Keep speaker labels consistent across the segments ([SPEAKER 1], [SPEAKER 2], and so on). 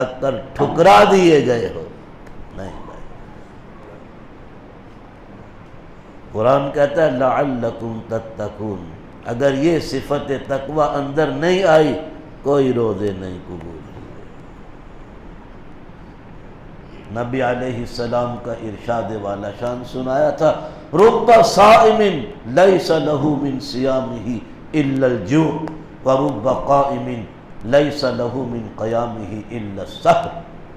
[SPEAKER 1] کر ٹھکرا دیے گئے ہو. نہیں بھائی، قرآن کہتا ہے لعلکم تتقون. اگر یہ صفت تقوی اندر نہیں آئی کوئی روزے نہیں قبول. نبی علیہ السلام کا ارشاد والا شان سنایا تھا رب صائم لیس له من صیامہ الا الجوع ورب قائم لیس له من قیامہ الا السحر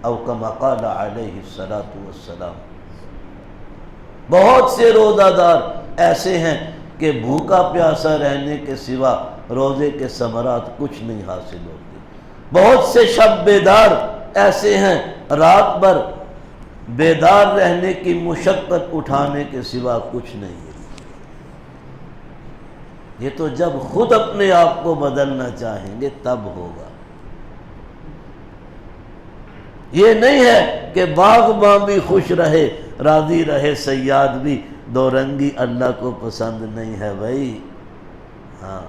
[SPEAKER 1] او کما قال علیہ الصلاۃ والسلام. بہت سے روزہ دار ایسے ہیں کہ بھوکا پیاسا رہنے کے سوا روزے کے ثمرات کچھ نہیں حاصل ہوتے. بہت سے شب بیدار ایسے ہیں رات بھر بیدار رہنے کی مشقت اٹھانے کے سوا کچھ نہیں ہے. یہ تو جب خود اپنے آپ کو بدلنا چاہیں گے تب ہوگا. یہ نہیں ہے کہ باغباں بھی خوش رہے راضی رہے صیاد بھی، دو رنگی اللہ کو پسند نہیں ہے بھائی. ہاں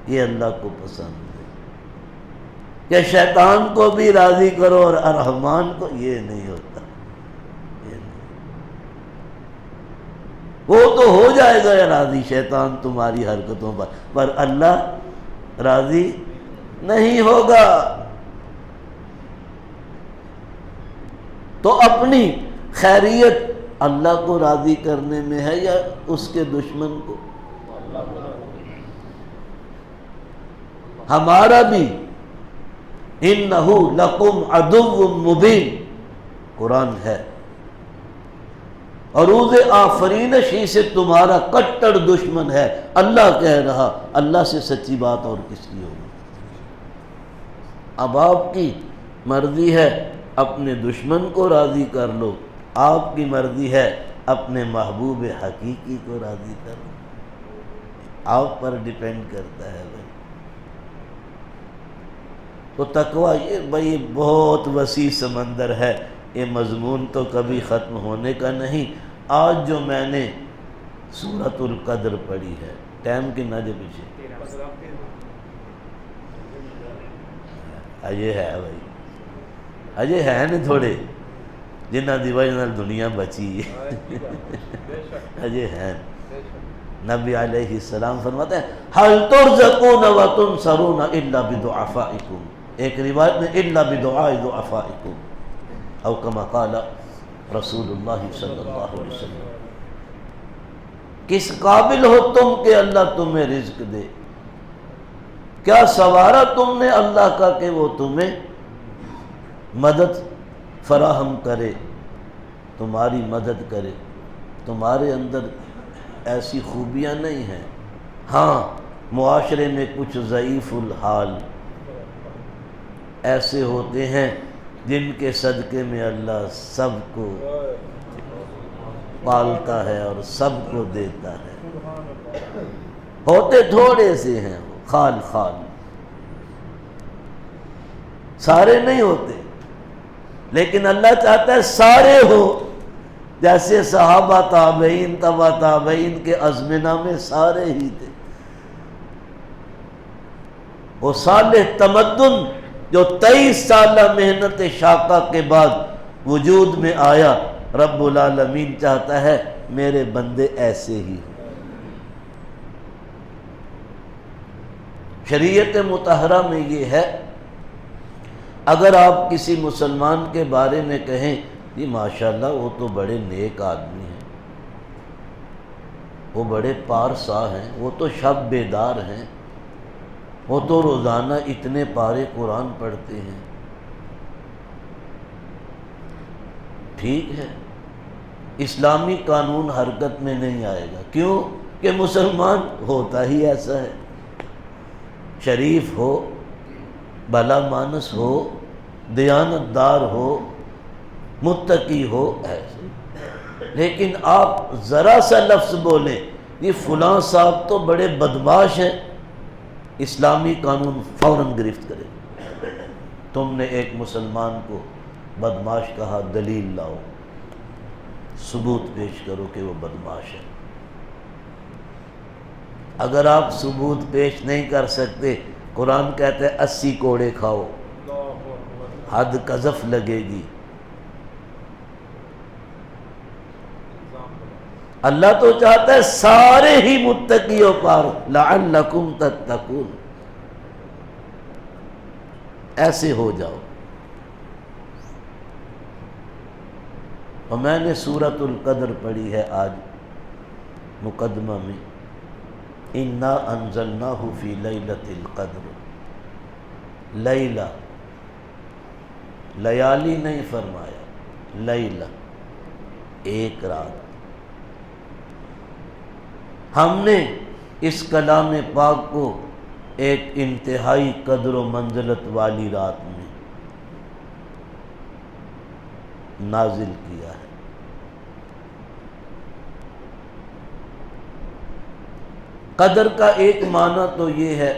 [SPEAKER 1] یہ اللہ کو پسند ہے کہ شیطان کو بھی راضی کرو اور الرحمن کو. یہ نہیں ہوتا، یہ نہیں. وہ تو ہو جائے گا راضی شیطان تمہاری حرکتوں پر اللہ راضی نہیں ہوگا. تو اپنی خیریت اللہ کو راضی کرنے میں ہے یا اس کے دشمن کو؟ ہمارا بھی انہ لکم عدو مبین قرآن ہے، عروض آفرینش ہی سے تمہارا کٹڑ دشمن ہے. اللہ کہہ رہا، اللہ سے سچی بات اور کس کی ہوگی؟ اب آپ کی مرضی ہے اپنے دشمن کو راضی کر لو، آپ کی مرضی ہے اپنے محبوب حقیقی کو راضی کر لو. آپ پر ڈیپینڈ کرتا ہے بھائی. تو تقویٰ یہ بھائی بہت وسیع سمندر ہے، یہ مضمون تو کبھی ختم ہونے کا نہیں. آج جو میں نے سورۃ القدر پڑھی ہے، ٹائم کی نہ جو پیچھے اجے ہے بھائی، اجے ہے نا تھوڑے جنہ دی وجہ نال دنیا بچی ہے. اجے ہیں. نبی علیہ السلام فرماتے ہیں حل ترزقون وتنصرون الا بدعفائکم، ایک روایت میں الا بدعاء ضعفائکم او کما قال رسول اللہ صلی اللہ علیہ وسلم. کس قابل ہو تم کہ اللہ تمہیں رزق دے؟ کیا سوارا تم نے اللہ کا کہ وہ تمہیں مدد فراہم کرے، تمہاری مدد کرے؟ تمہارے اندر ایسی خوبیاں نہیں ہیں. ہاں معاشرے میں کچھ ضعیف الحال ایسے ہوتے ہیں جن کے صدقے میں اللہ سب کو پالتا ہے اور سب کو دیتا ہے. ہوتے تھوڑے سے ہیں وہ خال خال، سارے نہیں ہوتے، لیکن اللہ چاہتا ہے سارے ہو. جیسے صحابہ تابعین تبع تابعین کے ازمنہ میں سارے ہی تھے. وہ صالح تمدن جو 23 سالہ محنت شاقہ کے بعد وجود میں آیا، رب العالمین چاہتا ہے میرے بندے ایسے ہی ہوں. شریعت مطہرہ میں یہ ہے، اگر آپ کسی مسلمان کے بارے میں کہیں جی ماشاءاللہ وہ تو بڑے نیک آدمی ہیں، وہ بڑے پارسا ہیں، وہ تو شب بیدار ہیں، وہ تو روزانہ اتنے پارے قرآن پڑھتے ہیں، ٹھیک ہے، اسلامی قانون حرکت میں نہیں آئے گا. کیوں کہ مسلمان ہوتا ہی ایسا ہے، شریف ہو، بھلا مانس ہو، دیانت دار ہو، متقی ہو ایسے. لیکن آپ ذرا سا لفظ بولیں یہ فلاں صاحب تو بڑے بدمعاش ہیں، اسلامی قانون فوراً گرفت کرے. تم نے ایک مسلمان کو بدمعاش کہا، دلیل لاؤ، ثبوت پیش کرو کہ وہ بدمعاش ہے. اگر آپ ثبوت پیش نہیں کر سکتے، قرآن کہتا ہے 80 کوڑے کھاؤ، حد قذف لگے گی۔ اللہ تو چاہتا ہے سارے ہی متقیوں پر لعلکم تتقون، ایسے ہو جاؤ۔ اور میں نے سورۃ القدر پڑھی ہے آج مقدمہ میں، انا انزلناہ فی لیلۃ القدر، لیلہ، لیالی نہیں فرمایا، لیلہ، ایک رات۔ ہم نے اس کلام پاک کو ایک انتہائی قدر و منزلت والی رات میں نازل کیا ہے۔ قدر کا ایک معنی تو یہ ہے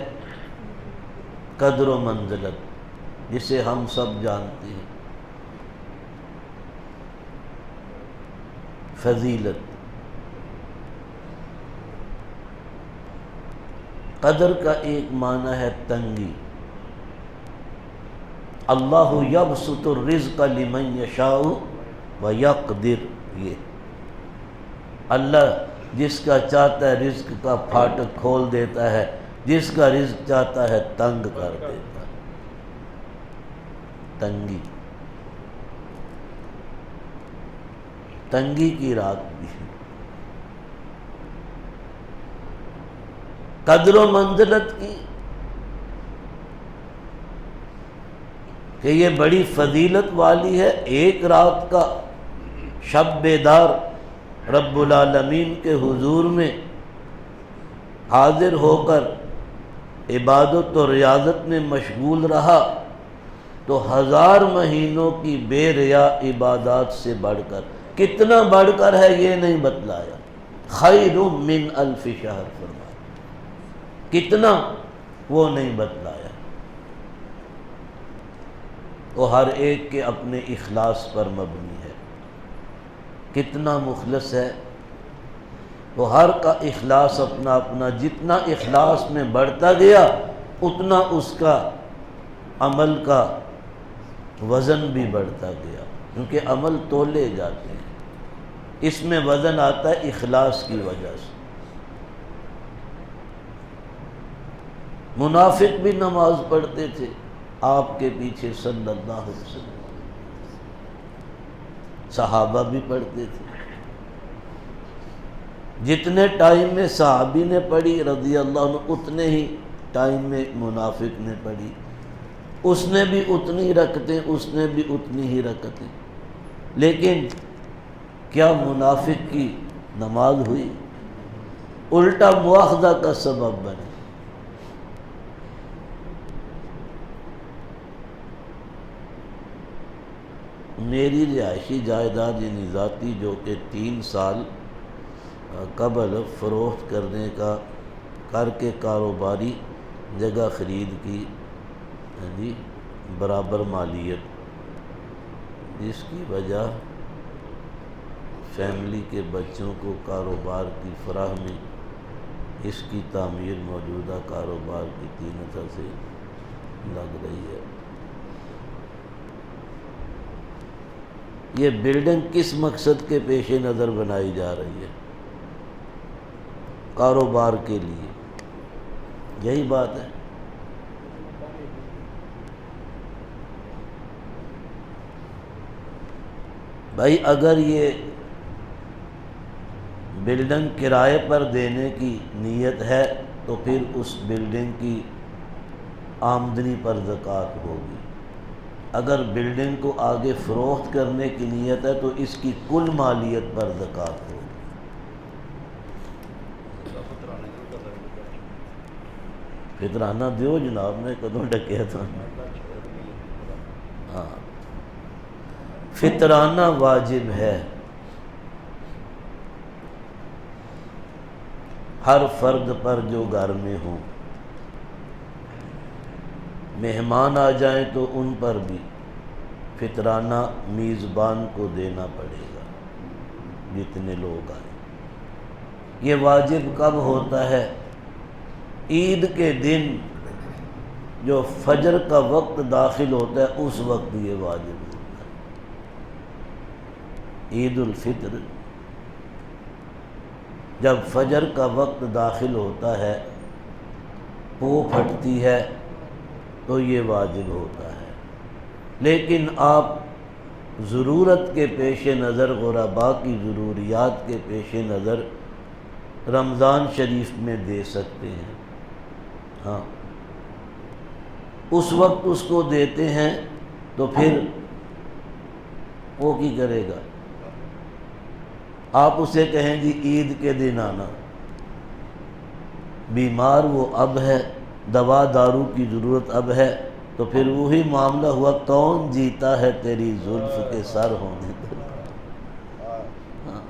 [SPEAKER 1] قدر و منزلت، جسے ہم سب جانتے ہیں، فضیلت۔ قدر کا ایک معنی ہے تنگی۔ اللہ یبسط الرزق لمن یشاء ویقدر، یہ اللہ جس کا چاہتا ہے رزق کا پھاٹک کھول دیتا ہے، جس کا رزق چاہتا ہے تنگ کر دیتا ہے۔ تنگی، تنگی کی رات بھی ہے۔ قدر و منزلت کی کہ یہ بڑی فضیلت والی ہے، ایک رات کا شب بیدار رب العالمین کے حضور میں حاضر ہو کر عبادت و ریاضت میں مشغول رہا تو 1000 مہینوں کی بے ریا عبادات سے بڑھ کر، کتنا بڑھ کر ہے یہ نہیں بتلایا، خیر من 1000 شہر فرمایا، کتنا وہ نہیں بتلایا۔ وہ ہر ایک کے اپنے اخلاص پر مبنی ہے، کتنا مخلص ہے، وہ ہر کا اخلاص اپنا اپنا، جتنا اخلاص میں بڑھتا گیا اتنا اس کا عمل کا وزن بھی بڑھتا گیا، کیونکہ عمل تولے جاتے ہیں، اس میں وزن آتا ہے اخلاص کی وجہ سے۔ منافق بھی نماز پڑھتے تھے آپ کے پیچھے صلی اللہ علیہ وسلم، صحابہ بھی پڑھتے تھے، جتنے ٹائم میں صحابی نے پڑھی رضی اللہ عنہ اتنے ہی ٹائم میں منافق نے پڑھی، اس نے بھی اتنی رکعتیں، اس نے بھی اتنی ہی رکعتیں، لیکن کیا منافق کی نماز ہوئی؟ الٹا مواخذہ کا سبب بنے۔ میری رہائشی جائیداد یعنی ذاتی، جو کہ 3 سال قبل فروخت کرنے کا کر کے کاروباری جگہ خرید کی، جی برابر مالیت، جس کی وجہ فیملی کے بچوں کو کاروبار کی فراہمی، اس کی تعمیر موجودہ کاروبار کی قیمتوں سے لگ رہی ہے۔ یہ بلڈنگ کس مقصد کے پیش نظر بنائی جا رہی ہے؟ کاروبار کے لیے، یہی بات ہے۔ بھائی اگر یہ بلڈنگ کرائے پر دینے کی نیت ہے تو پھر اس بلڈنگ کی آمدنی پر زکوٰۃ ہوگی، اگر بلڈنگ کو آگے فروخت کرنے کی نیت ہے تو اس کی کل مالیت پر زکوٰۃ ہوگی۔ فطرانہ دیو جناب، میں کدوں ڈکیا تھا؟ ہاں، فطرانہ واجب ہے، ہر فرد پر جو گھر میں ہوں، مہمان آ جائیں تو ان پر بھی فطرانہ میزبان کو دینا پڑے گا، جتنے لوگ آئیں۔ یہ واجب کب ہوتا ہے؟ عید کے دن جو فجر کا وقت داخل ہوتا ہے اس وقت یہ واجب ہوتا ہے۔ عید الفطر جب فجر کا وقت داخل ہوتا ہے، پو پھٹتی ہے، تو یہ واجب ہوتا ہے۔ لیکن آپ ضرورت کے پیش نظر، غرباء کی ضروریات کے پیش نظر رمضان شریف میں دے سکتے ہیں۔ ہاں، اس وقت اس کو دیتے ہیں تو پھر وہ کی کرے گا؟ آپ اسے کہیں گی عید کے دن آنا، بیمار وہ اب ہے، دوا دارو کی ضرورت اب ہے، تو پھر وہی معاملہ ہوا، کون جیتا ہے تیری زلف کے سر ہونے تک۔ ہاں،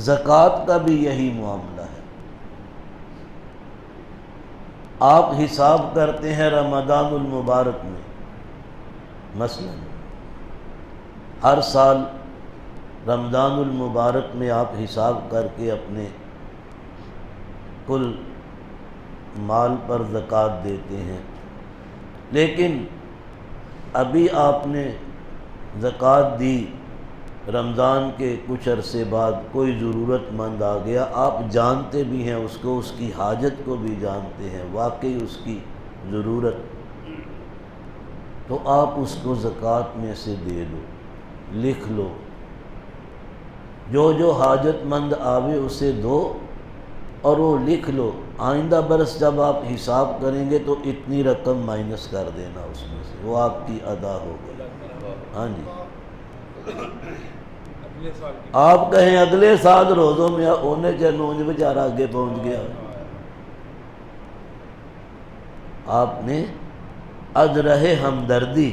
[SPEAKER 1] زکوٰۃ کا بھی یہی معاملہ ہے۔ آپ حساب کرتے ہیں رمضان المبارک میں، مثلا ہر سال رمضان المبارک میں آپ حساب کر کے اپنے کل مال پر زکوٰۃ دیتے ہیں، لیکن ابھی آپ نے زکوٰۃ دی، رمضان کے کچھ عرصے بعد کوئی ضرورت مند آ گیا، آپ جانتے بھی ہیں اس کو، اس کی حاجت کو بھی جانتے ہیں، واقعی اس کی ضرورت، تو آپ اس کو زکوٰۃ میں سے دے دو، لکھ لو، جو جو حاجت مند آوے اسے دو، اور وہ لکھ لو، آئندہ برس جب آپ حساب کریں گے تو اتنی رقم مائنس کر دینا اس میں سے، وہ آپ کی ادا ہو گئی۔ ہاں جی، آپ کہیں اگلے سال روزوں میں ہونے چاہے نونج بیچارہ آگے پہنچ گیا، آپ نے اجرہ ہمدردی،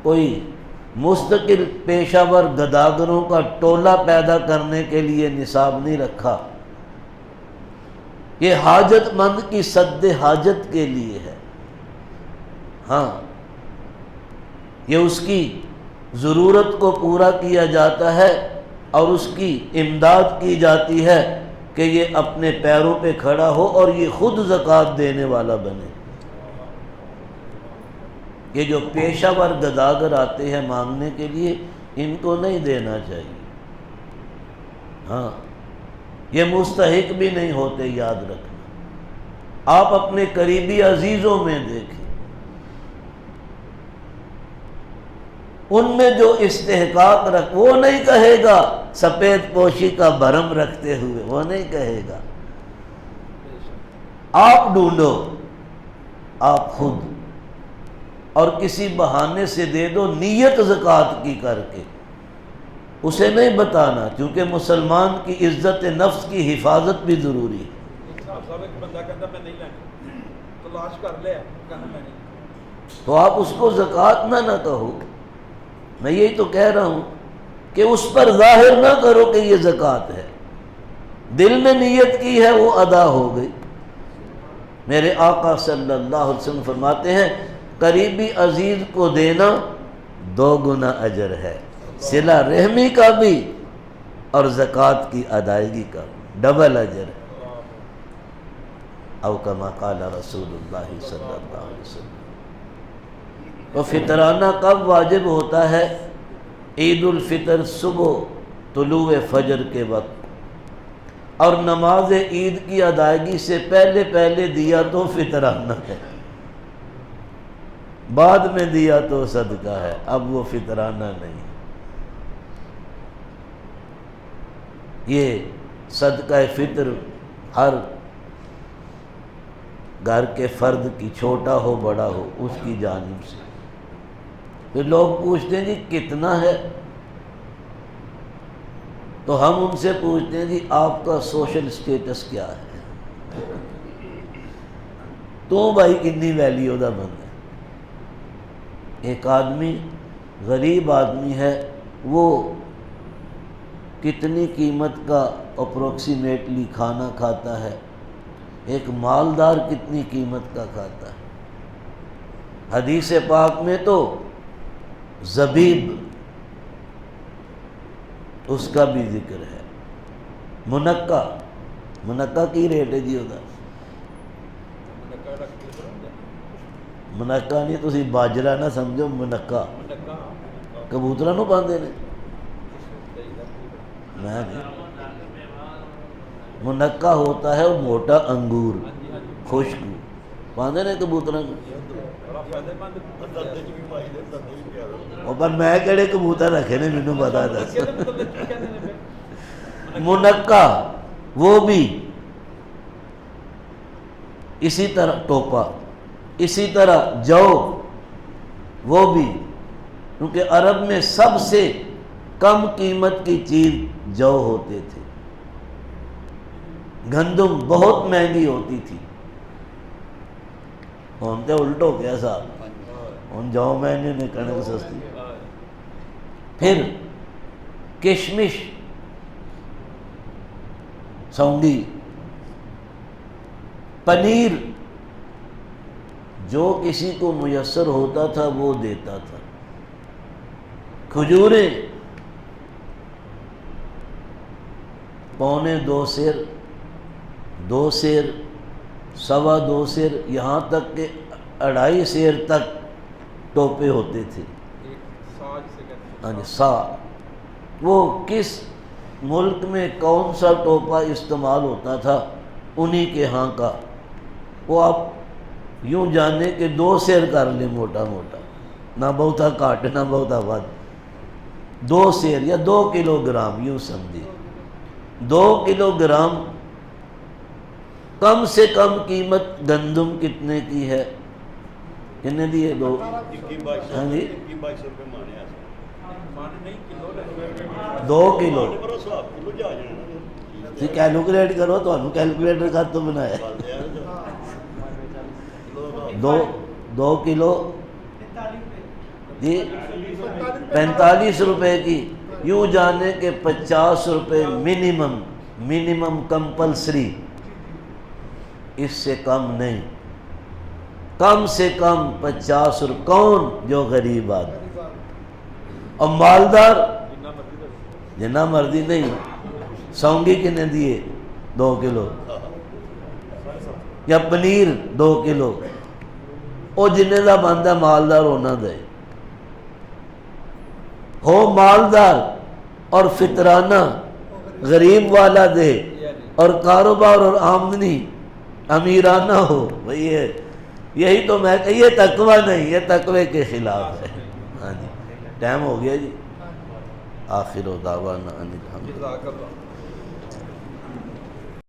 [SPEAKER 1] کوئی مستقل پیشہ ور گداگروں کا ٹولہ پیدا کرنے کے لیے نصاب نہیں رکھا، یہ حاجت مند کی سد حاجت کے لیے ہے۔ ہاں، یہ اس کی ضرورت کو پورا کیا جاتا ہے اور اس کی امداد کی جاتی ہے کہ یہ اپنے پیروں پہ کھڑا ہو اور یہ خود زکوٰۃ دینے والا بنے۔ یہ جو پیشہ ور گداگر آتے ہیں مانگنے کے لیے، ان کو نہیں دینا چاہیے۔ ہاں، یہ مستحق بھی نہیں ہوتے، یاد رکھنا۔ آپ اپنے قریبی عزیزوں میں دیکھیں، ان میں جو استحقاق وہ نہیں کہے گا سفید پوشی کا بھرم رکھتے ہوئے، وہ نہیں کہے گا۔ آپ ڈھونڈو، آپ خود، اور کسی بہانے سے دے دو، نیت زکوٰۃ کی کر کے، اسے نہیں بتانا، کیونکہ مسلمان کی عزت نفس کی حفاظت بھی ضروری ہے۔
[SPEAKER 2] ایک بندہ کہتا میں نہیں لینا، تلاش کر لے، کہنا میں نہیں،
[SPEAKER 1] تو آپ اس کو زکوٰۃ نہ کہو۔ میں یہی تو کہہ رہا ہوں کہ اس پر ظاہر نہ کرو کہ یہ زکوٰۃ ہے، دل میں نیت کی ہے، وہ ادا ہو گئی۔ میرے آقا صلی اللہ علیہ وسلم فرماتے ہیں، قریبی عزیز کو دینا 2 گنا اجر ہے، صلہ رحمی کا بھی اور زکوٰۃ کی ادائیگی کا بھی، ڈبل اجر ہے۔ او کما قال رسول اللہ صلی اللہ علیہ وسلم۔ تو فطرانہ کب واجب ہوتا ہے؟ عید الفطر صبح طلوع فجر کے وقت، اور نماز عید کی ادائیگی سے پہلے پہلے دیا تو فطرانہ ہے، بعد میں دیا تو صدقہ ہے، اب وہ فطرانہ نہیں۔ یہ صدقہ فطر ہر گھر کے فرد کی، چھوٹا ہو بڑا ہو، اس کی جانب سے۔ پھر لوگ پوچھتے ہیں جی کتنا ہے، تو ہم ان سے پوچھتے ہیں جی آپ کا سوشل سٹیٹس کیا ہے، تو بھائی کنی ویلیو دا بندہ ہے۔ ایک آدمی غریب آدمی ہے، وہ کتنی قیمت کا اپروکسیمیٹلی کھانا کھاتا ہے، ایک مالدار کتنی قیمت کا کھاتا ہے۔ حدیث پاک میں تو زبیب، اس کا بھی ذکر ہے۔ منقع کی ریٹ ہے جی ہوگا
[SPEAKER 2] منکا رکھ کے
[SPEAKER 1] منکا نہیں تسی باجرا نہ سمجھو منکا
[SPEAKER 2] منکا
[SPEAKER 1] کبوتروں نو پاندے نے میں نہیں منکا ہوتا ہے وہ موٹا انگور خشک پاندے نے کبوتروں کو
[SPEAKER 2] بڑا فائدہ مند
[SPEAKER 1] وہ پر میں کہڑے کبوتر رکھے نے مینوں پتا دس منکا وہ بھی اسی طرح ٹوپا اسی طرح جو وہ بھی کیونکہ عرب میں سب سے کم قیمت کی چیز جو ہوتے تھے گندم بہت مہنگی ہوتی تھی ہوں تو الٹ ہو گیا صاحب ہوں جو مہنگے نے کنک سستی پھر کشمش سونگی پنیر جو کسی کو میسر ہوتا تھا وہ دیتا تھا کھجوریں 2.25 سیر 2 سیر 2.25 سیر یہاں تک کہ 2.5 سیر تک ٹوپے ہوتے تھے ہاں جی سا وہ کس ملک میں کون سا ٹوپا استعمال ہوتا تھا انہی کے ہاں کا وہ آپ یوں جانے کہ 2 سیر کر لیں موٹا موٹا نہ بہتا کاٹ نہ بہتا ود 2 سیر یا 2 کلو گرام یوں سمجھے 2 کلو گرام کم سے کم قیمت گندم کتنے کی ہے کتنے دیے 2 ہاں جی 2 کلو جی کیلکولیٹ کرو تو انہوں کیلکولیٹر کا تو بنایا 2 کلو جی 45 روپے کی یوں جانے کہ 50 روپے منیمم کمپلسری اس سے کم نہیں کم سے کم 50 روپے کون جو غریب آدمی اور مالدار جنا مرضی نہیں سونگی کنے دیے 2 کلو یا پنیر 2 کلو وہ جنہیں دا بندہ مالدار ہونا دے ہو مالدار اور فطرانہ غریب والا دے اور کاروبار اور آمدنی امیرانہ ہو بھئی یہی تو میں کہ یہ تقوی نہیں یہ تقوی کے خلاف ہے ہاں جی ٹائم ہو گیا جی آخر دعوانا ان الحمد
[SPEAKER 2] جزاک اللہ